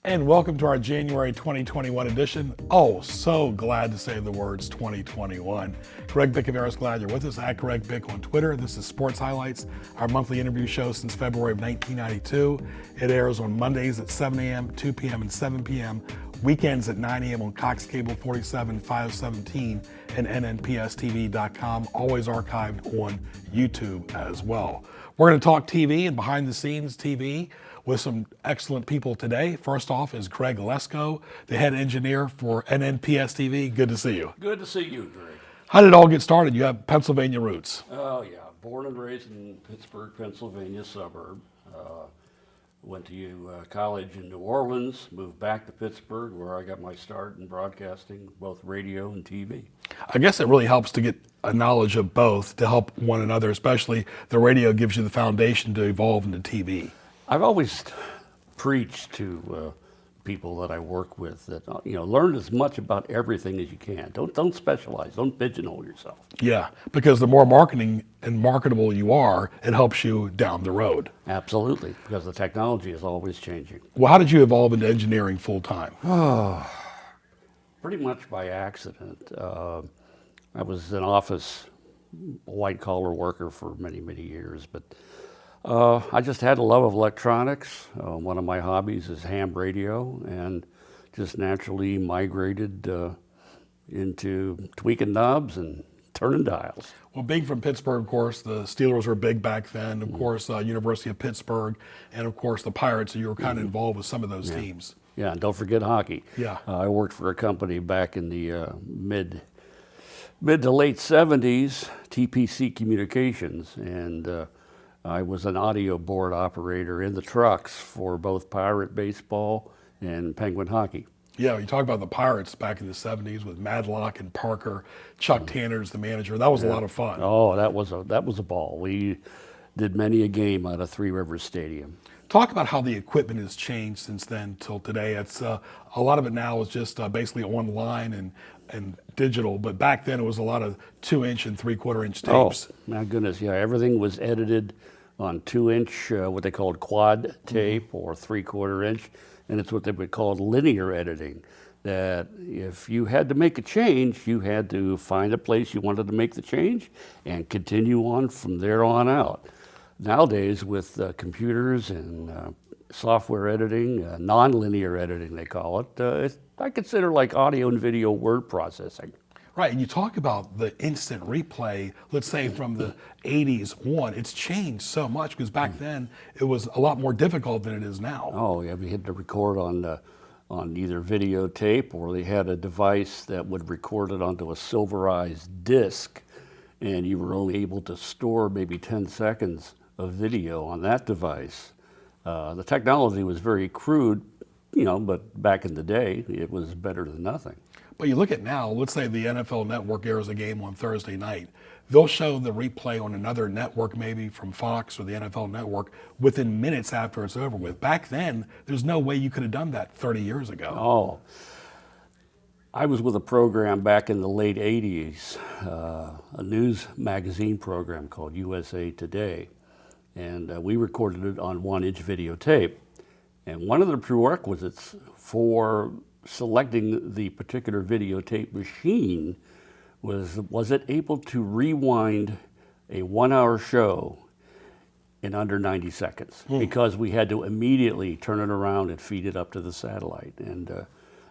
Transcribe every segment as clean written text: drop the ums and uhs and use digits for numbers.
And welcome to our January 2021 edition. Oh, so glad to say the words 2021. Greg Bick of Eris glad you're with us. At Greg Bick on Twitter. This is Sports Highlights, our monthly interview show since February of 1992. It airs on Mondays at 7 a.m., 2 p.m., and 7 p.m. Weekends at 9 a.m. on Cox Cable 47, 517, and nnpstv.com. Always archived on YouTube as well. We're going to talk TV and behind the scenes TV with some excellent people today. First off is Greg Lesko, the head engineer for NNPS TV. Good to see you. Good to see you, Greg. How did it all get started? You have Pennsylvania roots. Oh, yeah. Born and raised in Pittsburgh, Pennsylvania suburb. Went to college in New Orleans, moved back to Pittsburgh, where I got my start in broadcasting, both radio and TV. I guess it really helps to get a knowledge of both to help one another, especially the radio gives you the foundation to evolve into TV. I've always preached to people that I work with that learn as much about everything as you can. Don't specialize. Don't pigeonhole yourself. Yeah, because the more marketing and marketable you are, it helps you down the road. Absolutely, because the technology is always changing. Well, how did you evolve into engineering full time? Pretty much by accident. I was an office white collar worker for many, many years, but I just had a love of electronics. One of my hobbies is ham radio, and just naturally migrated into tweaking knobs and turning dials. Well, being from Pittsburgh, of course, the Steelers were big back then. Of course, University of Pittsburgh, and of course the Pirates. So you were kind of involved with some of those teams. Yeah, and don't forget hockey. Yeah. I worked for a company back in the mid to late 70s, TPC Communications, and I was an audio board operator in the trucks for both Pirate baseball and Penguin hockey. Yeah, you talk about the Pirates back in the 70s with Madlock and Parker, Chuck Tanner's the manager. That was a lot of fun. Oh, that was a ball. We did many a game out of Three Rivers Stadium. Talk about how the equipment has changed since then till today. It's a lot of it now is just basically online and digital, but back then it was a lot of 2-inch and 3/4-inch tapes. Oh, my goodness, yeah, everything was edited on 2-inch, what they called quad tape, or 3/4-inch, and it's what they would call linear editing. That if you had to make a change, you had to find a place you wanted to make the change and continue on from there on out. Nowadays, with computers and software editing, non-linear editing they call it, I consider like audio and video word processing. Right, and you talk about the instant replay, let's say from the 80s on, it's changed so much because back then it was a lot more difficult than it is now. Oh yeah, we had to record on either videotape, or they had a device that would record it onto a silverized disc, and you were only able to store maybe 10 seconds of video on that device. The technology was very crude, but back in the day, it was better than nothing. But you look at now, let's say the NFL Network airs a game on Thursday night. They'll show the replay on another network, maybe from Fox or the NFL Network, within minutes after it's over with. Back then, there's no way you could have done that 30 years ago. Oh, I was with a program back in the late 80s, a news magazine program called USA Today, and we recorded it on 1-inch videotape. And one of the prerequisites for selecting the particular videotape machine was it able to rewind a 1-hour show in under 90 seconds, because we had to immediately turn it around and feed it up to the satellite. And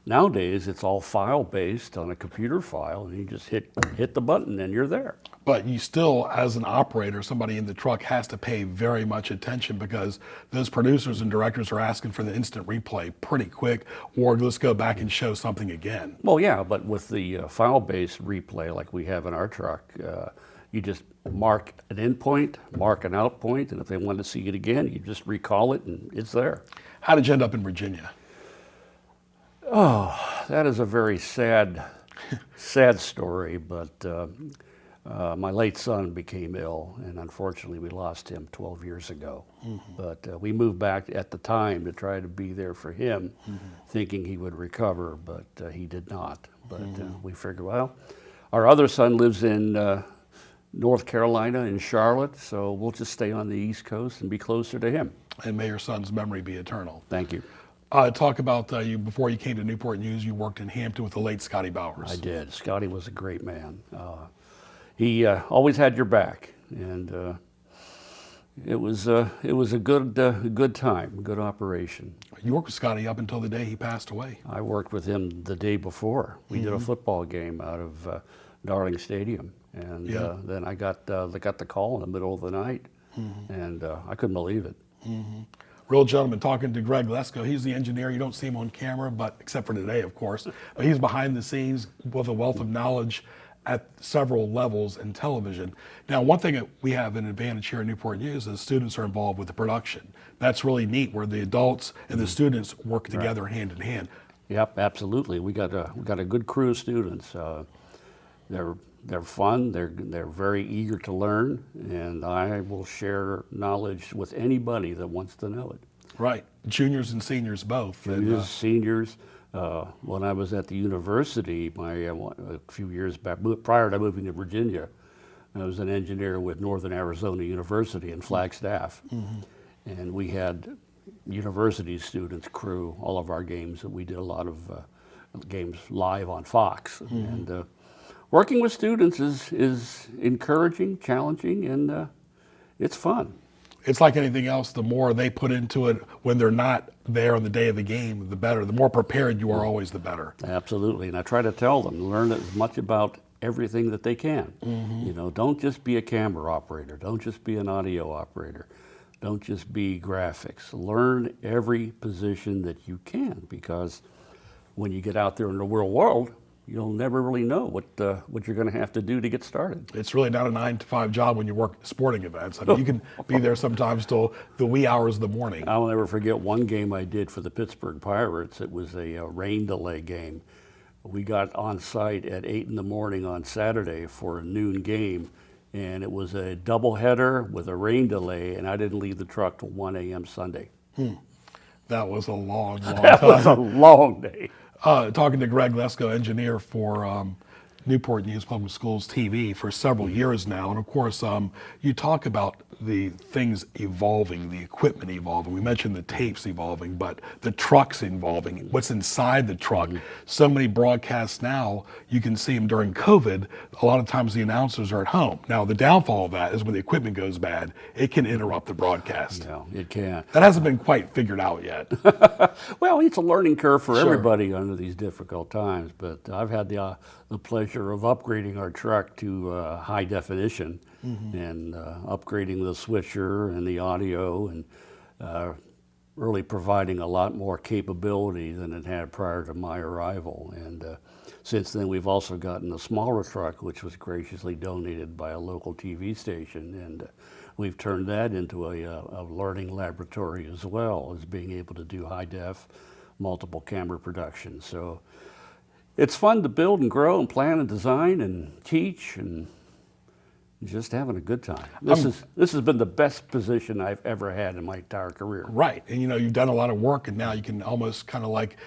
nowadays it's all file based on a computer file, and you just hit the button and you're there. But you still, as an operator, somebody in the truck has to pay very much attention, because those producers and directors are asking for the instant replay pretty quick, or let's go back and show something again. Well, yeah, but with the file-based replay like we have in our truck, you just mark an in point, mark an out point, and if they want to see it again, you just recall it and it's there. How did you end up in Virginia? Oh, that is a very sad, sad story, but my late son became ill, and unfortunately we lost him 12 years ago. But we moved back at the time to try to be there for him, thinking he would recover, but he did not. But we figured, well, our other son lives in North Carolina, in Charlotte, so we'll just stay on the East Coast and be closer to him. And may your son's memory be eternal. Thank you. Talk about you before you came to Newport News. You worked in Hampton with the late Scotty Bowers. I did. Scotty was a great man. He always had your back, and it was a good time, good operation. You worked with Scotty up until the day he passed away. I worked with him the day before. We did a football game out of Darling Stadium, and then I got the call in the middle of the night, and I couldn't believe it. Real gentleman, talking to Greg Lesko. He's the engineer. You don't see him on camera, but except for today, of course. But he's behind the scenes with a wealth of knowledge at several levels in television. Now, one thing that we have an advantage here at Newport News is students are involved with the production. That's really neat, where the adults and the students work together hand in hand. Yep, absolutely. We got a good crew of students. They're fun. They're very eager to learn, and I will share knowledge with anybody that wants to know it. Right, juniors and seniors both. Juniors, seniors. When I was at the university, a few years back, prior to moving to Virginia, I was an engineer with Northern Arizona University in Flagstaff, and we had university students crew all of our games. And we did a lot of games live on Fox, and working with students is encouraging, challenging, and it's fun. It's like anything else, the more they put into it when they're not there on the day of the game, the better. The more prepared you are, always the better. Absolutely, and I try to tell them, learn as much about everything that they can. You know, don't just be a camera operator, don't just be an audio operator, don't just be graphics. Learn every position that you can, because when you get out there in the real world, you'll never really know what you're going to have to do to get started. It's really not a 9-to-5 job when you work sporting events. I mean, you can be there sometimes till the wee hours of the morning. I'll never forget one game I did for the Pittsburgh Pirates. It was a rain delay game. We got on site at 8 in the morning on Saturday for a noon game, and it was a doubleheader with a rain delay, and I didn't leave the truck till 1 a.m. Sunday. That was a long, long That time. was a long day. Talking to Greg Lesko, engineer for Newport News Public Schools TV for several years now. And of course, you talk about the things evolving, the equipment evolving. We mentioned the tapes evolving, but the trucks evolving, what's inside the truck. So many broadcasts now, you can see them during COVID. A lot of times the announcers are at home. Now, the downfall of that is when the equipment goes bad, it can interrupt the broadcast. Yeah, it can. That hasn't been quite figured out yet. Well, it's a learning curve for everybody under these difficult times, but I've had the pleasure of upgrading our truck to high definition and upgrading the switcher and the audio, and really providing a lot more capability than it had prior to my arrival. And since then, we've also gotten a smaller truck, which was graciously donated by a local TV station, and we've turned that into a learning laboratory as well, as being able to do high def, multiple camera production. So it's fun to build and grow and plan and design and teach and just having a good time. This has been the best position I've ever had in my entire career. Right, and you've done a lot of work, and now you can almost kind of like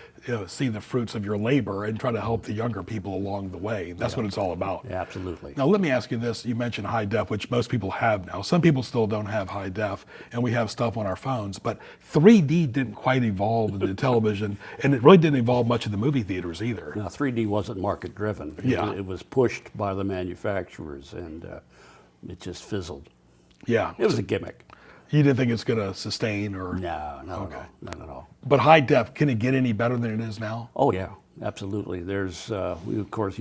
see the fruits of your labor and try to help the younger people along the way. That's what it's all about. Yeah, absolutely. Now let me ask you this, you mentioned high def, which most people have now. Some people still don't have high def, and we have stuff on our phones, but 3D didn't quite evolve in the television, and it really didn't evolve much in the movie theaters either. Now, 3D wasn't market driven. It was pushed by the manufacturers, and it just fizzled. Yeah. It was a gimmick. You didn't think it's going to sustain or? No, not at all. But high def, can it get any better than it is now? Oh yeah, absolutely. There's, of course,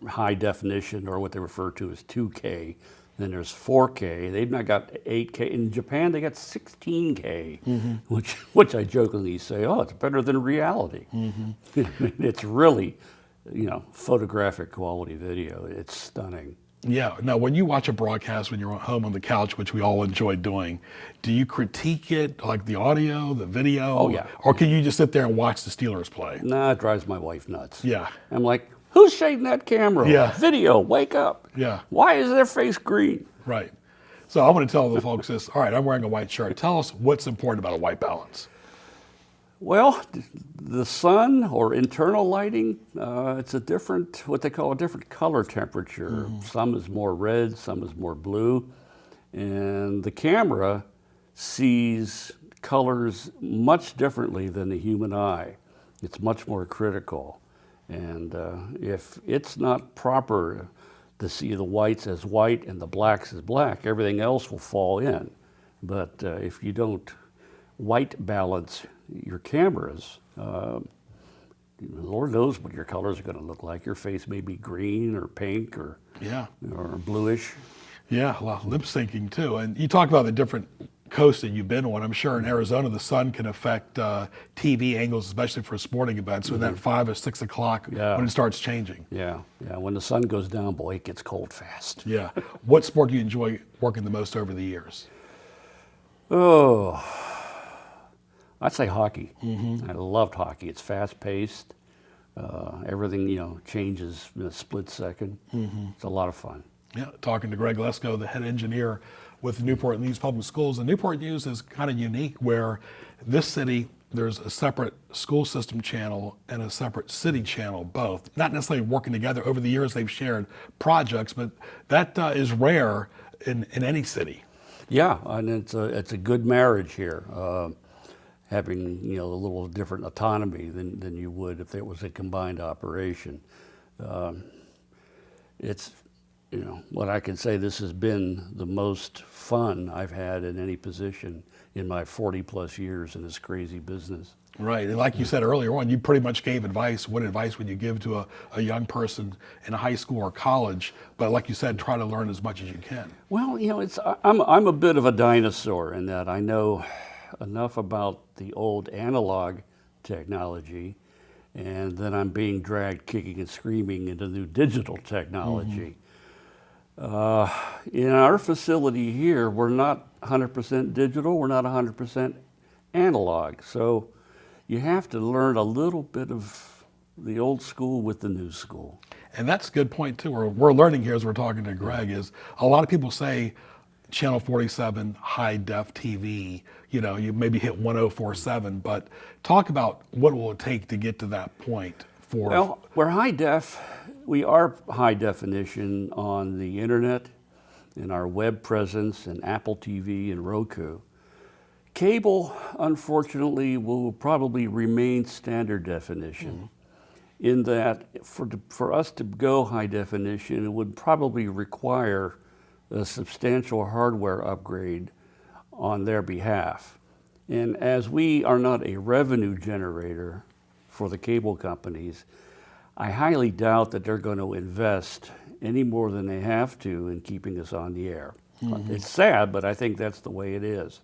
high definition, or what they refer to as 2K. Then there's 4K. They've not got 8K. In Japan, they got 16K, which I jokingly say, oh, it's better than reality. It's really, photographic quality video. It's stunning. Yeah. Now, when you watch a broadcast when you're at home on the couch, which we all enjoy doing, do you critique it, like the audio, the video? Oh, yeah. Or can you just sit there and watch the Steelers play? Nah, it drives my wife nuts. Yeah. I'm like, who's shading that camera? Yeah. Video, wake up. Yeah. Why is their face green? Right. So I'm going to tell the folks this. All right, I'm wearing a white shirt. Tell us what's important about a white balance. Well, the sun or internal lighting, it's a different, what they call a different color temperature. Some is more red, some is more blue. And the camera sees colors much differently than the human eye. It's much more critical. And if it's not proper to see the whites as white and the blacks as black, everything else will fall in. But if you don't white balance your cameras, Lord knows what your colors are going to look like. Your face may be green or pink or bluish. Yeah, well, lip syncing too. And you talk about the different coasts that you've been on. I'm sure in Arizona the sun can affect TV angles, especially for sporting events, when that 5 or 6 o'clock when it starts changing. Yeah. When the sun goes down, boy, it gets cold fast. Yeah. What sport do you enjoy working the most over the years? Oh, I'd say hockey. I loved hockey. It's fast-paced. Everything, changes in a split second. It's a lot of fun. Yeah, talking to Greg Lesko, the head engineer with Newport News Public Schools. And Newport News is kind of unique where this city, there's a separate school system channel and a separate city channel, both. Not necessarily working together. Over the years, they've shared projects, but that is rare in any city. Yeah, and it's a good marriage here. Having a little different autonomy than you would if there was a combined operation. It's what I can say, this has been the most fun I've had in any position in my 40 plus years in this crazy business. Right, and like you said earlier on, you pretty much gave advice. What advice would you give to a young person in high school or college? But like you said, try to learn as much as you can. Well, I'm a bit of a dinosaur in that I know enough about the old analog technology, and then I'm being dragged kicking and screaming into new digital technology. In our facility here, we're not 100% digital, we're not 100% analog. So you have to learn a little bit of the old school with the new school. And that's a good point too. We're learning here as we're talking to Greg is a lot of people say Channel 47, high def TV, you maybe hit 1047, but talk about what will it take to get to that point for... Well, we are high definition on the internet, in our web presence, and Apple TV and Roku. Cable, unfortunately, will probably remain standard definition in that for us to go high definition, it would probably require a substantial hardware upgrade on their behalf. And as we are not a revenue generator for the cable companies, I highly doubt that they're going to invest any more than they have to in keeping us on the air. It's sad, but I think that's the way it is.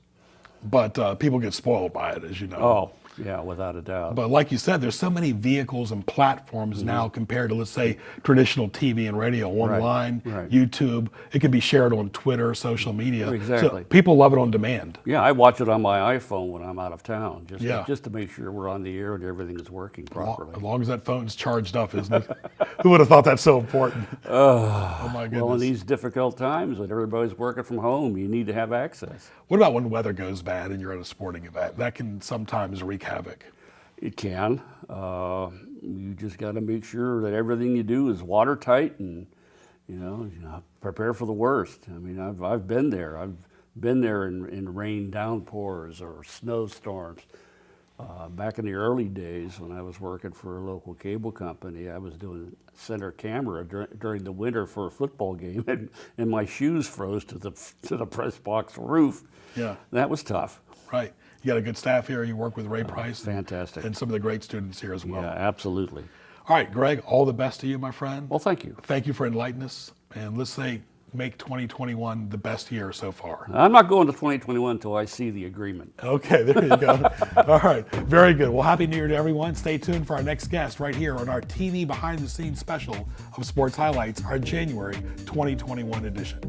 But people get spoiled by it, as you know. Oh, yeah, without a doubt. But like you said, there's so many vehicles and platforms now compared to, let's say, traditional TV and radio, online, YouTube. It can be shared on Twitter, social media. Exactly. So people love it on demand. Yeah, I watch it on my iPhone when I'm out of town, just to make sure we're on the air and everything is working properly. As long as that phone's charged up, isn't it? Who would have thought that's so important? Oh my goodness. Well, in these difficult times when everybody's working from home, you need to have access. What about when weather goes bad and you're at a sporting event? That can sometimes wreak havoc. It can. You just got to make sure that everything you do is watertight and, prepare for the worst. I mean, I've been there. I've been there in rain downpours or snowstorms. Back in the early days when I was working for a local cable company, I was doing center camera during the winter for a football game, and my shoes froze to the press box roof. Yeah. That was tough. Right. You got a good staff here. You work with Ray Price. Fantastic. And some of the great students here as well. Yeah, absolutely. All right, Greg, all the best to you, my friend. Well, thank you. Thank you for enlightening us. And let's say make 2021 the best year so far? I'm not going to 2021 until I see the agreement. Okay, there you go. All right, very good. Well, Happy New Year to everyone. Stay tuned for our next guest right here on our TV behind the scenes special of Sports Highlights, our January 2021 edition.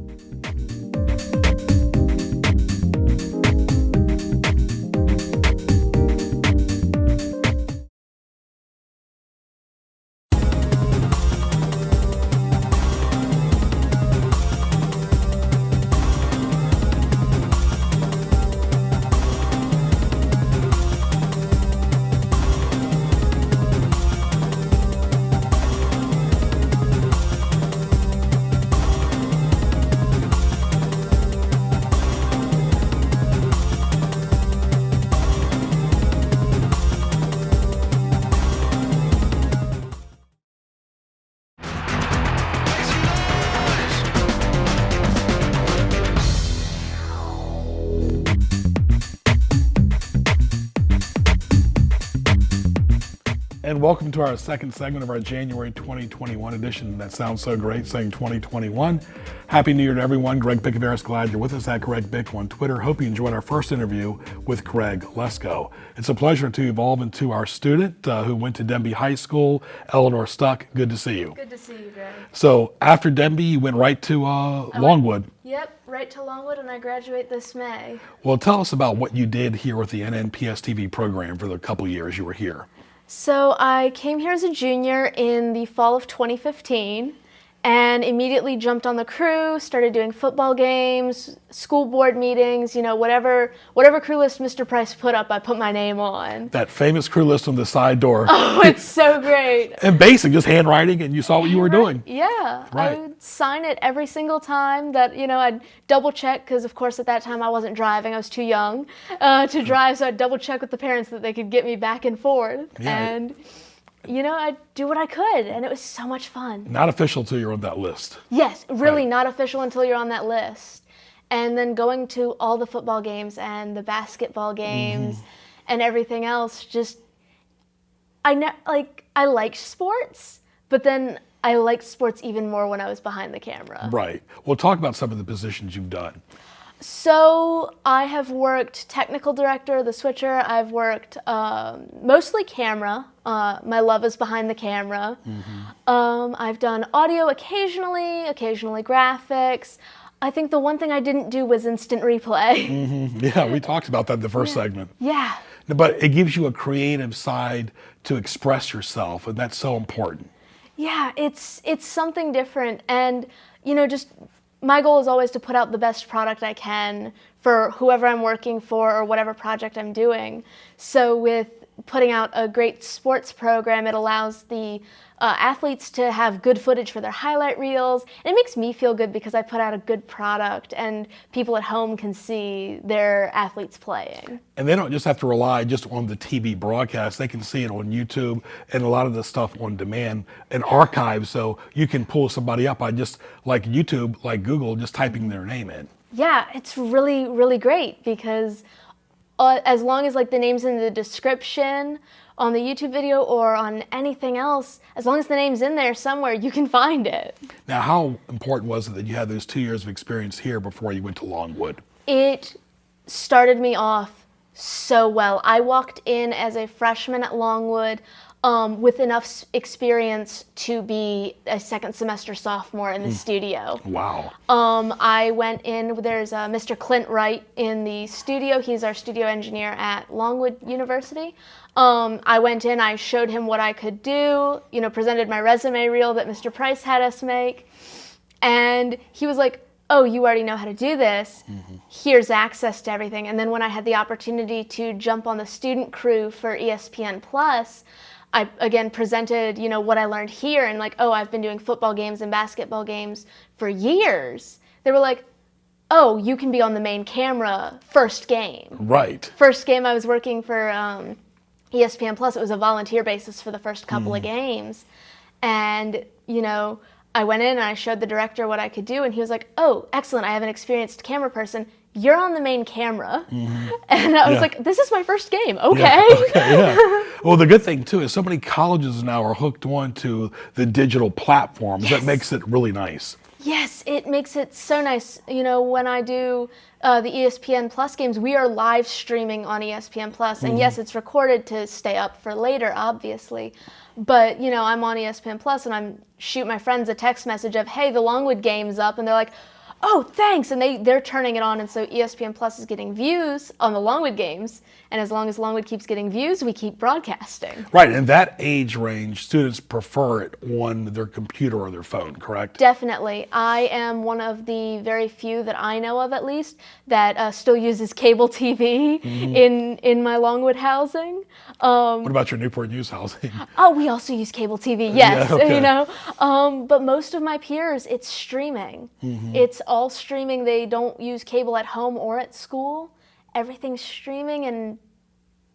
And welcome to our second segment of our January 2021 edition. That sounds so great, saying 2021. Happy New Year to everyone. Greg Pickaveris, glad you're with us at Greg Bick on Twitter. Hope you enjoyed our first interview with Craig Lesko. It's a pleasure to evolve into our student who went to Denby High School, Eleanor Stuck. Good to see you. Good to see you, Greg. So after Denby, you went right to Longwood. Yep, right to Longwood, and I graduate this May. Well, tell us about what you did here with the NNPS TV program for the couple years you were here. So I came here as a junior in the fall of 2015 and immediately jumped on the crew, started doing football games, school board meetings, whatever crew list Mr. Price put up, I put my name on. That famous crew list on the side door. Oh, it's so great. And basic, just handwriting, and you saw what you were doing. Yeah, Right. I would sign it every single time that, I'd double check, because of course at that time I wasn't driving, I was too young to drive, so I'd double check with the parents that they could get me back and forth. Yeah. And I'd do what I could, and it was so much fun. Not official till you're on that list. Yes, really Right. not official until you're on that list. And then going to all the football games and the basketball games and everything else, I liked sports, but then I liked sports even more when I was behind the camera. Right. Well, talk about some of the positions you've done. So I have worked technical director, the switcher. I've worked mostly camera. My love is behind the camera. I've done audio occasionally graphics. I think the one thing I didn't do was instant replay. Yeah, we talked about that in the first segment. Yeah. But it gives you a creative side to express yourself, and that's so important. Yeah, it's something different, and just my goal is always to put out the best product I can for whoever I'm working for or whatever project I'm doing. So with putting out a great sports program, it allows the athletes to have good footage for their highlight reels, and it makes me feel good because I put out a good product and people at home can see their athletes playing. And they don't just have to rely just on the TV broadcast. They can see it on YouTube and a lot of the stuff on demand and archives, so you can pull somebody up by just like YouTube, like Google, just typing their name in. Yeah, it's really, really great because as long as the name's in the description on the YouTube video or on anything else, as long as the name's in there somewhere, you can find it. Now, how important was it that you had those 2 years of experience here before you went to Longwood? It started me off so well. I walked in as a freshman at Longwood with enough experience to be a second semester sophomore in the studio. Wow. I went in, there's Mr. Clint Wright in the studio. He's our studio engineer at Longwood University. I went in, I showed him what I could do, presented my resume reel that Mr. Price had us make. And he was like, oh, you already know how to do this. Here's access to everything. And then when I had the opportunity to jump on the student crew for ESPN Plus, I again presented, what I learned here and I've been doing football games and basketball games for years. They were like, oh, you can be on the main camera first game. Right. First game I was working for ESPN Plus, it was a volunteer basis for the first couple of games. And, I went in and I showed the director what I could do and he was like, oh, excellent, I have an experienced camera person. You're on the main camera. And I was like, this is my first game, okay. Yeah. Well, the good thing too is so many colleges now are hooked on to the digital platforms. That makes it really nice. Yes, it makes it so nice. You know, when I do the ESPN Plus games, we are live streaming on ESPN Plus, and yes, it's recorded to stay up for later, obviously. But you know, I'm on ESPN Plus, and I'm shoot my friends a text message of, "Hey, the Longwood game's up," and they're like, "Oh, thanks," and they're turning it on, and so ESPN Plus is getting views on the Longwood games, and as long as Longwood keeps getting views, we keep broadcasting. Right, in that age range, students prefer it on their computer or their phone, correct? Definitely. I am one of the very few that I know of, at least, that still uses cable TV in my Longwood housing. What about your Newport News housing? Oh, we also use cable TV, yes, Yeah, okay. you know. But most of my peers, it's streaming. It's all streaming. They don't use cable at home or at school. Everything's streaming, and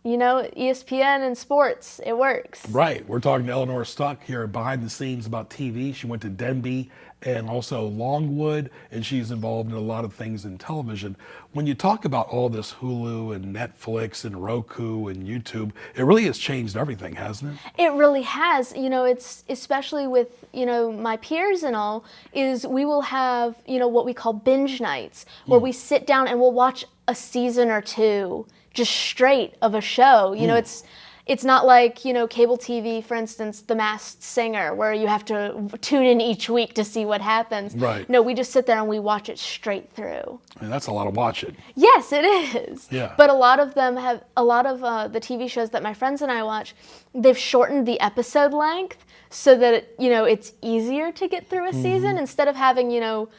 you know, ESPN and sports, it works. Right. We're talking to Eleanor Stuck here behind the scenes about TV. She went to Denby and also Longwood, and she's involved in a lot of things in television. When you talk about all this Hulu and Netflix and Roku and YouTube, it really has changed everything, hasn't it? It really has. You know, it's especially with, you know, my peers and all, is we will have, you know, what we call binge nights, where we sit down and we'll watch a season or two just straight of a show. You know, it's not like, you know, cable TV, for instance, The Masked Singer, where you have to tune in each week to see what happens. Right. No, we just sit there and we watch it straight through. And that's a lot of watching. Yes, it is. Yeah. But a lot of them have, a lot of the TV shows that my friends and I watch, they've shortened the episode length so that, you know, it's easier to get through a season. Instead of having, you know,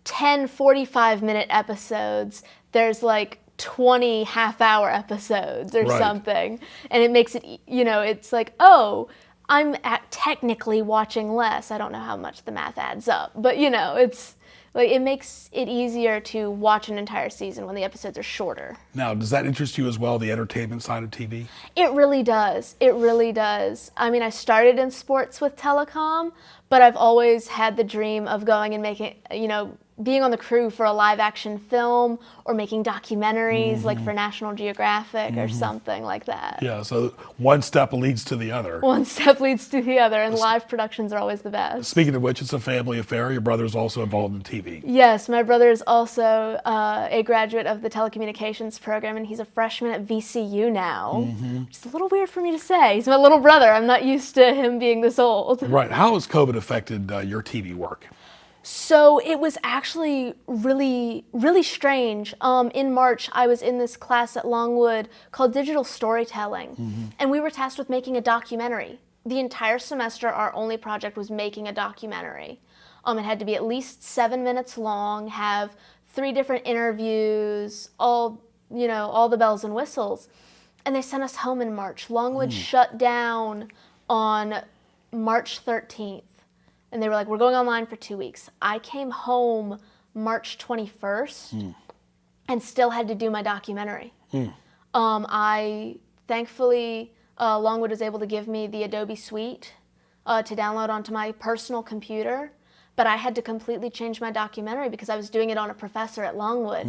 10 45-minute episodes, there's like 20 half-hour episodes or Right. something. And it makes it, you know, it's like, oh, I'm technically watching less. I don't know how much the math adds up, but you know, it's like it makes it easier to watch an entire season when the episodes are shorter. Now, does that interest you as well, the entertainment side of TV? It really does. It really does. I mean, I started in sports with telecom, but I've always had the dream of going and making, you know, being on the crew for a live action film or making documentaries like for National Geographic or something like that. Yeah, so one step leads to the other. One step leads to the other, and live productions are always the best. Speaking of which, it's a family affair. Your brother's also involved in TV. Yes, my brother is also a graduate of the telecommunications program, and he's a freshman at VCU now. It's a little weird for me to say. He's my little brother. I'm not used to him being this old. Right. How has COVID affected your TV work? So it was actually really, really strange. In March, I was in this class at Longwood called Digital Storytelling, and we were tasked with making a documentary. The entire semester, our only project was making a documentary. It had to be at least 7 minutes long, have 3 different interviews, all, you know, all the bells and whistles. And they sent us home in March. Longwood shut down on March 13th. And they were like, we're going online for 2 weeks. I came home March 21st and still had to do my documentary. I thankfully, Longwood was able to give me the Adobe Suite to download onto my personal computer, but I had to completely change my documentary because I was doing it on a professor at Longwood.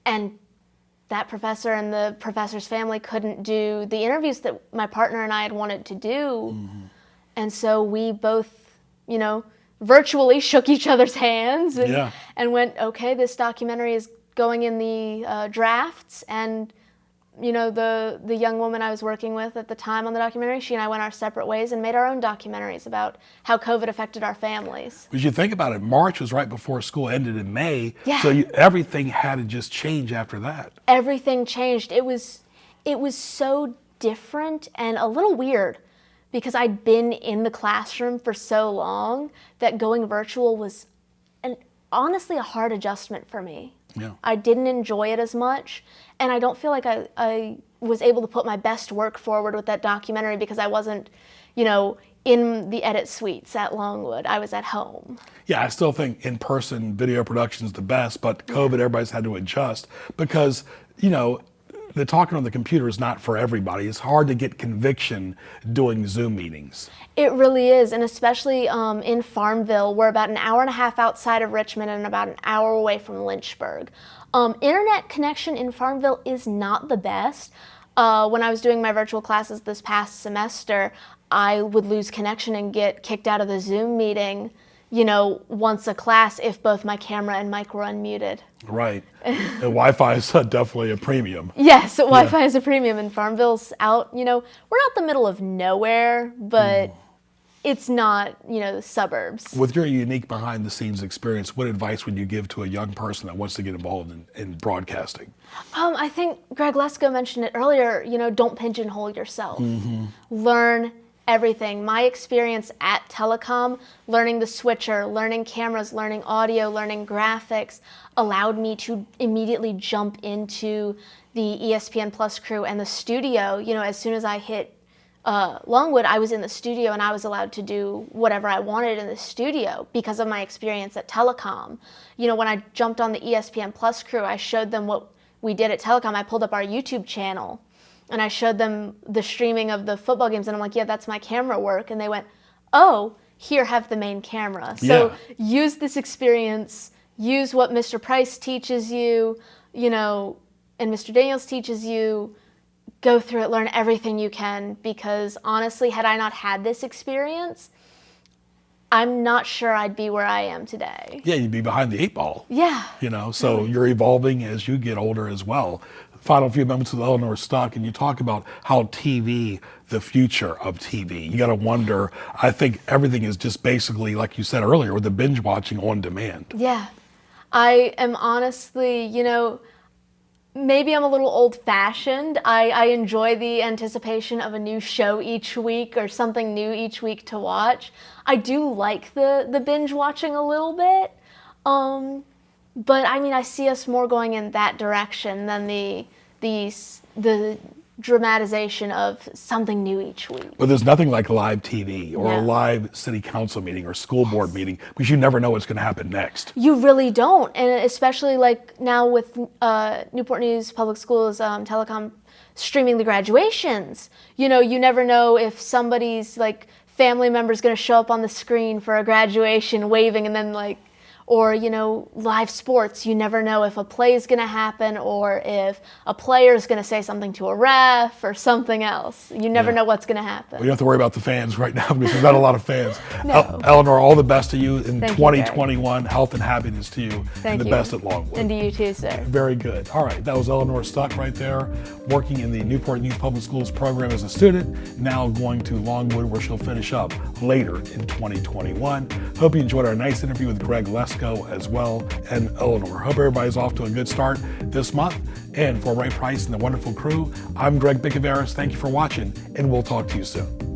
And that professor and the professor's family couldn't do the interviews that my partner and I had wanted to do. And so we both, you know, virtually shook each other's hands and went, okay, this documentary is going in the drafts. And, you know, the young woman I was working with at the time on the documentary, she and I went our separate ways and made our own documentaries about how COVID affected our families. As you think about it, March was right before school ended in May. Yeah. So everything had to just change after that. Everything changed. It was so different and a little weird, because I'd been in the classroom for so long that going virtual was honestly a hard adjustment for me. Yeah. I didn't enjoy it as much, and I don't feel like I was able to put my best work forward with that documentary because I wasn't, you know, in the edit suites at Longwood. I was at home. Yeah, I still think in-person video production is the best, but COVID, everybody's had to adjust because, you know, the talking on the computer is not for everybody. It's hard to get conviction doing Zoom meetings. It really is, and especially in Farmville, we're about an hour and a half outside of Richmond and about an hour away from Lynchburg. Internet connection in Farmville is not the best. When I was doing my virtual classes this past semester, I would lose connection and get kicked out of the Zoom meeting once a class if both my camera and mic were unmuted. Right. And Wi-Fi is definitely a premium. Yes, Wi-Fi is a premium, and Farmville's out. We're not the middle of nowhere, but it's not, the suburbs. With your unique behind-the-scenes experience, what advice would you give to a young person that wants to get involved in broadcasting? I think Greg Lesko mentioned it earlier, don't pigeonhole yourself. Learn everything. My experience at Telecom, learning the switcher, learning cameras, learning audio, learning graphics, allowed me to immediately jump into the ESPN Plus crew and the studio. As soon as I hit Longwood, I was in the studio and I was allowed to do whatever I wanted in the studio because of my experience at Telecom. When I jumped on the ESPN Plus crew, I showed them what we did at Telecom. I pulled up our YouTube channel and I showed them the streaming of the football games, and I'm like, yeah, that's my camera work. And they went, oh, here, have the main camera. So use this experience, use what Mr. Price teaches you, and Mr. Daniels teaches you. Go through it, learn everything you can, because honestly, had I not had this experience, I'm not sure I'd be where I am today. Yeah, you'd be behind the 8 ball. Yeah. So you're evolving as you get older as well. Final few moments with Eleanor Stuck, and you talk about how TV, the future of TV. You got to wonder, I think everything is just basically, like you said earlier, with the binge watching on demand. Yeah. I am honestly, maybe I'm a little old-fashioned. I enjoy the anticipation of a new show each week or something new each week to watch. I do like the binge watching a little bit. But I see us more going in that direction than the dramatization of something new each week. But there's nothing like live TV or a live city council meeting or school board meeting, because you never know what's going to happen next. You really don't. And especially like now with Newport News Public Schools, Telecom streaming the graduations. You never know if somebody's family member's going to show up on the screen for a graduation waving, and then or live sports, you never know if a play is going to happen or if a player is going to say something to a ref or something else. You never know what's going to happen. Well, you don't have to worry about the fans right now, because there's not a lot of fans. No. Eleanor, all the best to you in Thank 2021. Health and happiness to you. Thank and the you. best at Longwood. And to you too, sir. Very good. All right, that was Eleanor Stuck right there, working in the Newport News Public Schools program as a student, now going to Longwood, where she'll finish up later in 2021. Hope you enjoyed our nice interview with Greg Lesko as well, and Eleanor. Hope everybody's off to a good start this month. And for Ray Price and the wonderful crew, I'm Greg Bicaveras. Thank you for watching, and we'll talk to you soon.